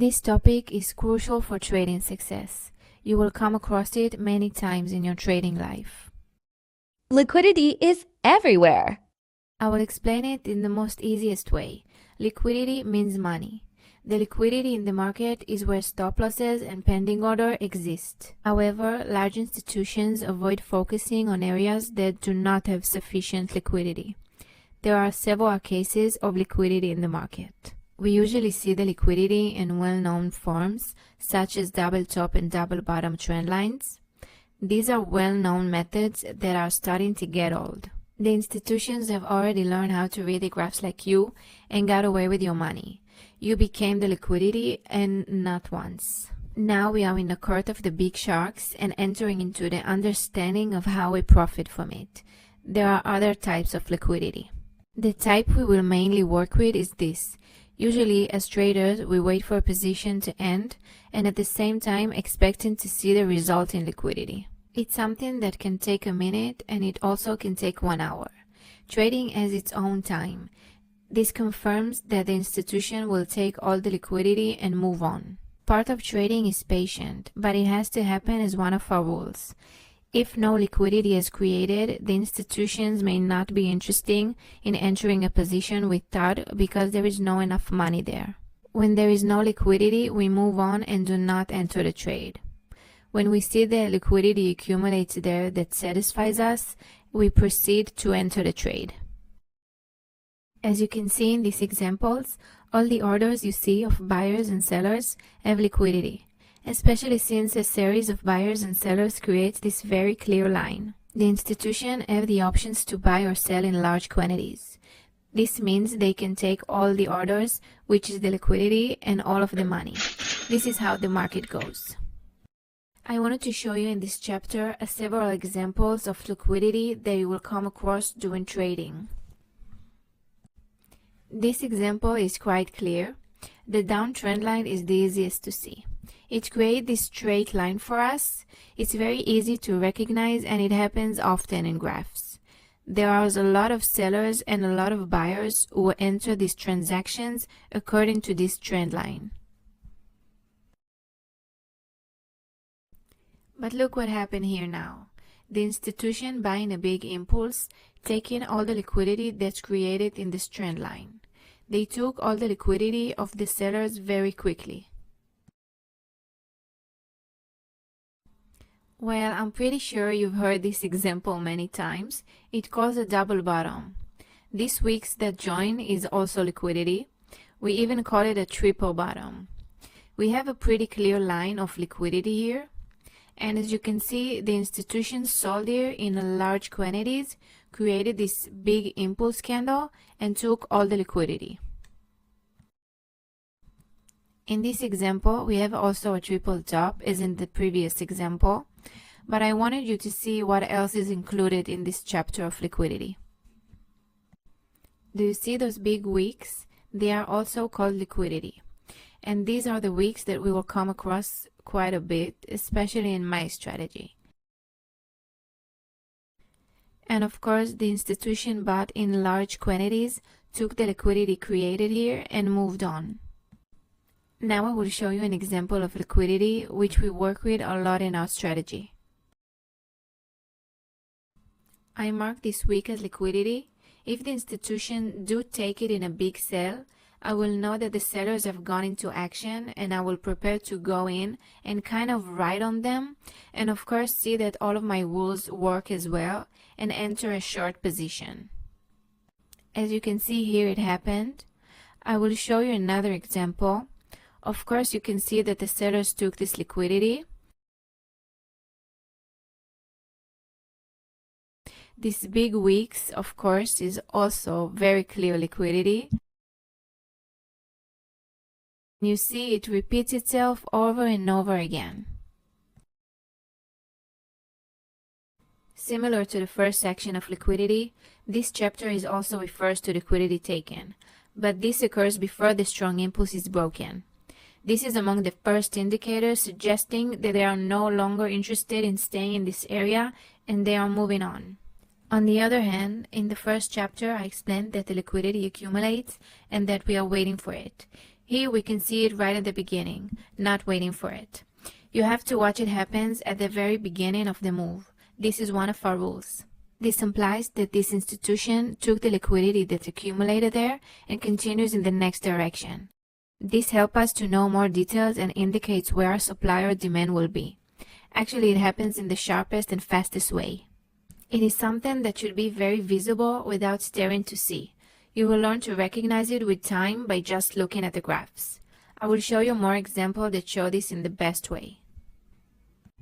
This topic is crucial for trading success. You will come across it many times in your trading life. Liquidity is everywhere. I will explain it in the most easiest way. Liquidity means money. The liquidity in the market is where stop losses and pending order exist. However, large institutions avoid focusing on areas that do not have sufficient liquidity. There are several cases of liquidity in the market. We usually see the liquidity in well-known forms, such as double top and double bottom trend lines. These are well-known methods that are starting to get old. The institutions have already learned how to read the graphs like you and got away with your money. You became the liquidity, and not once. Now we are in the court of the big sharks and entering into the understanding of how we profit from it. There are other types of liquidity. The type we will mainly work with is this. Usually, as traders, we wait for a position to end and at the same time expecting to see the result in liquidity. It's something that can take a minute, and it also can take 1 hour. Trading has its own time. This confirms that the institution will take all the liquidity and move on. Part of trading is patient, but it has to happen as one of our rules. If no liquidity is created, the institutions may not be interested in entering a position with TAD because there is no enough money there. When there is no liquidity, we move on and do not enter the trade. When we see the liquidity accumulates there that satisfies us, we proceed to enter the trade. As you can see in these examples, all the orders you see of buyers and sellers have liquidity, especially since a series of buyers and sellers creates this very clear line. The institution have the options to buy or sell in large quantities. This means they can take all the orders, which is the liquidity, and all of the money. This is how the market goes. I wanted to show you in this chapter several examples of liquidity that you will come across during trading. This example is quite clear. The downtrend line is the easiest to see. It creates this straight line for us. It's very easy to recognize, and it happens often in graphs. There are a lot of sellers and a lot of buyers who enter these transactions according to this trend line. But look what happened here now. The institution buying a big impulse, taking all the liquidity that's created in this trend line. They took all the liquidity of the sellers very quickly. Well, I'm pretty sure you've heard this example many times. It calls a double bottom. This week's that join is also liquidity. We even call it a triple bottom. We have a pretty clear line of liquidity here. And as you can see, the institution sold here in large quantities, created this big impulse candle, and took all the liquidity. In this example, we have also a triple top as in the previous example, but I wanted you to see what else is included in this chapter of liquidity. Do you see those big wicks? They are also called liquidity. And these are the wicks that we will come across quite a bit, especially in my strategy. And of course, the institution bought in large quantities, took the liquidity created here, and moved on. Now I will show you an example of liquidity which we work with a lot in our strategy. I mark this week as liquidity. If the institution do take it in a big sell, I will know that the sellers have gone into action, and I will prepare to go in and kind of ride on them, and of course see that all of my rules work as well, and enter a short position. As you can see here, it happened. I will show you another example. Of course, you can see that the sellers took this liquidity. This big wicks, of course, is also very clear liquidity. You see it repeats itself over and over again. Similar to the first section of liquidity, this chapter is also refers to liquidity taken, but this occurs before the strong impulse is broken. This is among the first indicators suggesting that they are no longer interested in staying in this area and they are moving on. On the other hand, in the first chapter I explained that the liquidity accumulates and that we are waiting for it. Here we can see it right at the beginning, not waiting for it. You have to watch it happen at the very beginning of the move. This is one of our rules. This implies that this institution took the liquidity that's accumulated there and continues in the next direction. This helps us to know more details and indicates where our supply or demand will be. Actually, it happens in the sharpest and fastest way. It is something that should be very visible without staring to see. You will learn to recognize it with time by just looking at the graphs. I will show you more examples that show this in the best way.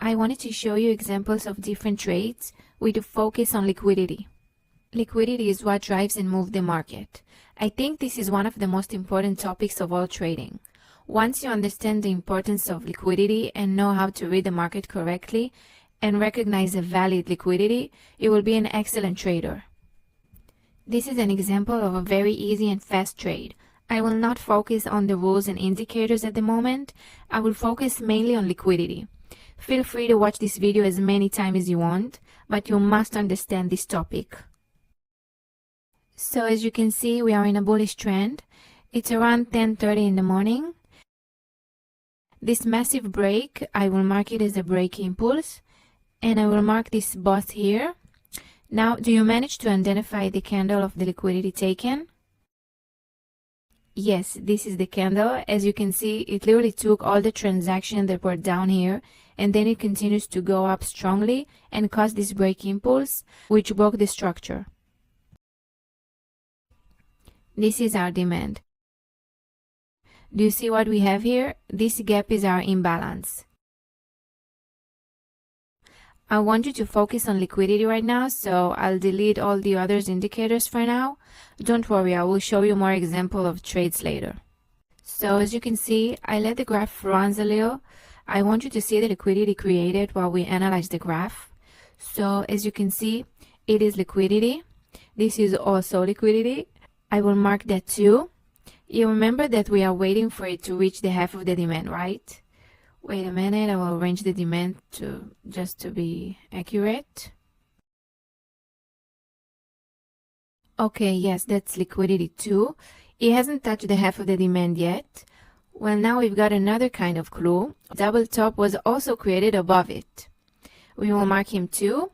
I wanted to show you examples of different trades with a focus on liquidity. Liquidity is what drives and moves the market. I think this is one of the most important topics of all trading. Once you understand the importance of liquidity and know how to read the market correctly and recognize a valid liquidity, you will be an excellent trader. This is an example of a very easy and fast trade. I will not focus on the rules and indicators at the moment. I will focus mainly on liquidity. Feel free to watch this video as many times as you want, but you must understand this topic. So as you can see, we are in a bullish trend. It's around 10:30 in the morning. This massive break, I will mark it as a break impulse, and I will mark this bot here. Now, do you manage to identify the candle of the liquidity taken? Yes, this is the candle. As you can see, it literally took all the transactions that were down here, and then it continues to go up strongly and caused this break impulse, which broke the structure. This is our demand. Do you see what we have here? This gap is our imbalance. I want you to focus on liquidity right now, so I'll delete all the other indicators for now. Don't worry, I will show you more examples of trades later. So as you can see, I let the graph run a little. I want you to see the liquidity created while we analyze the graph. So as you can see, it is liquidity. This is also liquidity. I will mark that too. You remember that we are waiting for it to reach the half of the demand, right? Wait a minute, I will arrange the demand just to be accurate. Okay, yes, that's liquidity too. It hasn't touched the half of the demand yet. Well, now we've got another kind of clue. Double top was also created above it. We will mark him too.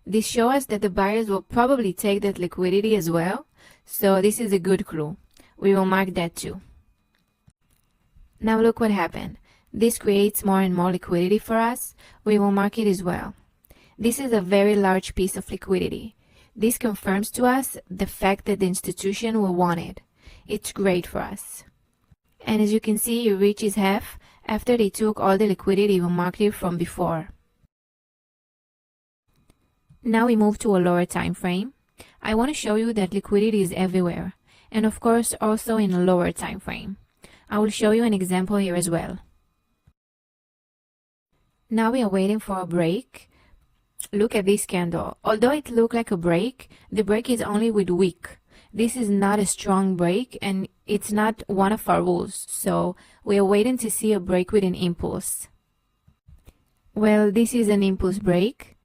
This shows us that the buyers will probably take that liquidity as well. So this is a good clue. We will mark that too. Now look what happened. This creates more and more liquidity for us. We will mark it as well. This is a very large piece of liquidity. This confirms to us the fact that the institution will want it. It's great for us. And as you can see, it reaches half after they took all the liquidity we marked here from before. Now we move to a lower time frame. I want to show you that liquidity is everywhere, and of course also in a lower time frame. I will show you an example here as well. Now we are waiting for a break. Look at this candle. Although it looked like a break, the break is only with wick. This is not a strong break and it's not one of our rules. So we are waiting to see a break with an impulse. Well, this is an impulse break.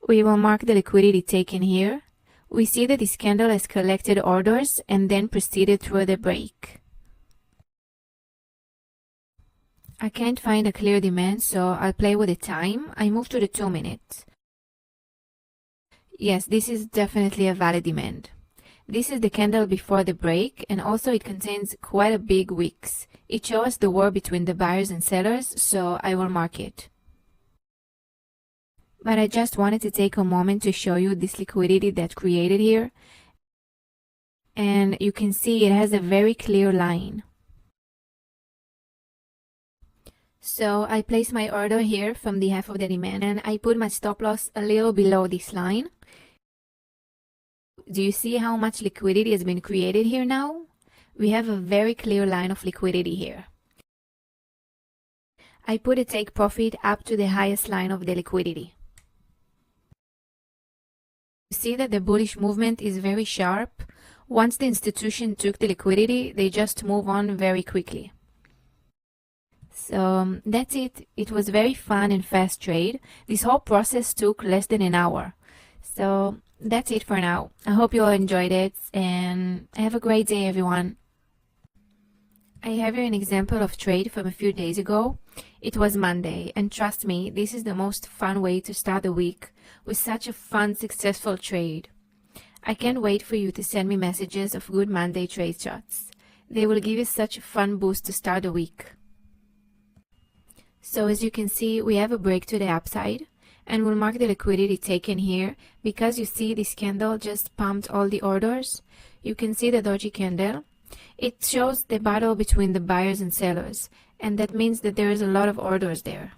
We will mark the liquidity taken here. We see that this candle has collected orders and then proceeded through the break. I can't find a clear demand, so I'll play with the time. I move to the 2 minutes. Yes, this is definitely a valid demand. This is the candle before the break, and also it contains quite a big wicks. It shows the war between the buyers and sellers, so I will mark it. But I just wanted to take a moment to show you this liquidity that's created here. And you can see it has a very clear line. So I place my order here from the half of the demand and I put my stop loss a little below this line. Do you see how much liquidity has been created here now? We have a very clear line of liquidity here. I put a take profit up to the highest line of the liquidity. You see that the bullish movement is very sharp. Once the institution took the liquidity, they just move on very quickly. So that's it. It was very fun and fast trade. This whole process took less than an hour. So that's it for now. I hope you all enjoyed it and have a great day, everyone. I have here an example of trade from a few days ago. It was Monday, and trust me, this is the most fun way to start the week with such a fun, successful trade. I can't wait for you to send me messages of good Monday trade shots. They will give you such a fun boost to start the week. So as you can see, we have a break to the upside, and we'll mark the liquidity taken here because you see this candle just pumped all the orders. You can see the doji candle. It shows the battle between the buyers and sellers, and that means that there is a lot of orders there.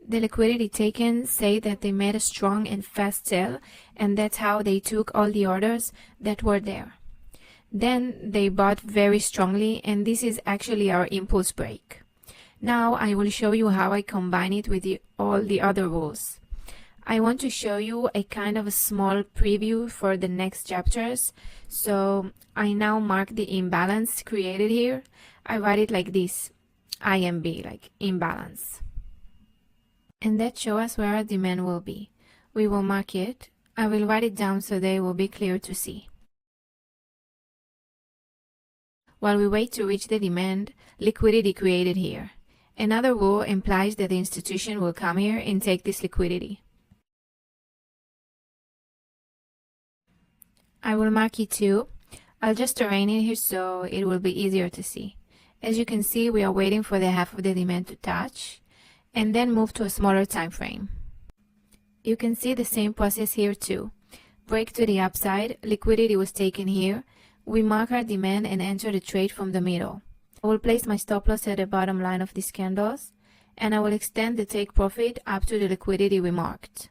The liquidity taken say that they made a strong and fast sell, and that's how they took all the orders that were there. Then they bought very strongly, and this is actually our impulse break. Now I will show you how I combine it with all the other rules. I want to show you a kind of a small preview for the next chapters. So I now mark the imbalance created here. I write it like this, IMB, like imbalance. And that shows us where our demand will be. We will mark it. I will write it down so they will be clear to see. While we wait to reach the demand, liquidity created here. Another rule implies that the institution will come here and take this liquidity. I will mark it too. I'll just arrange it here so it will be easier to see. As you can see, we are waiting for the half of the demand to touch and then move to a smaller time frame. You can see the same process here too. Break to the upside, liquidity was taken here. We mark our demand and enter the trade from the middle. I will place my stop loss at the bottom line of these candles, and I will extend the take profit up to the liquidity we marked.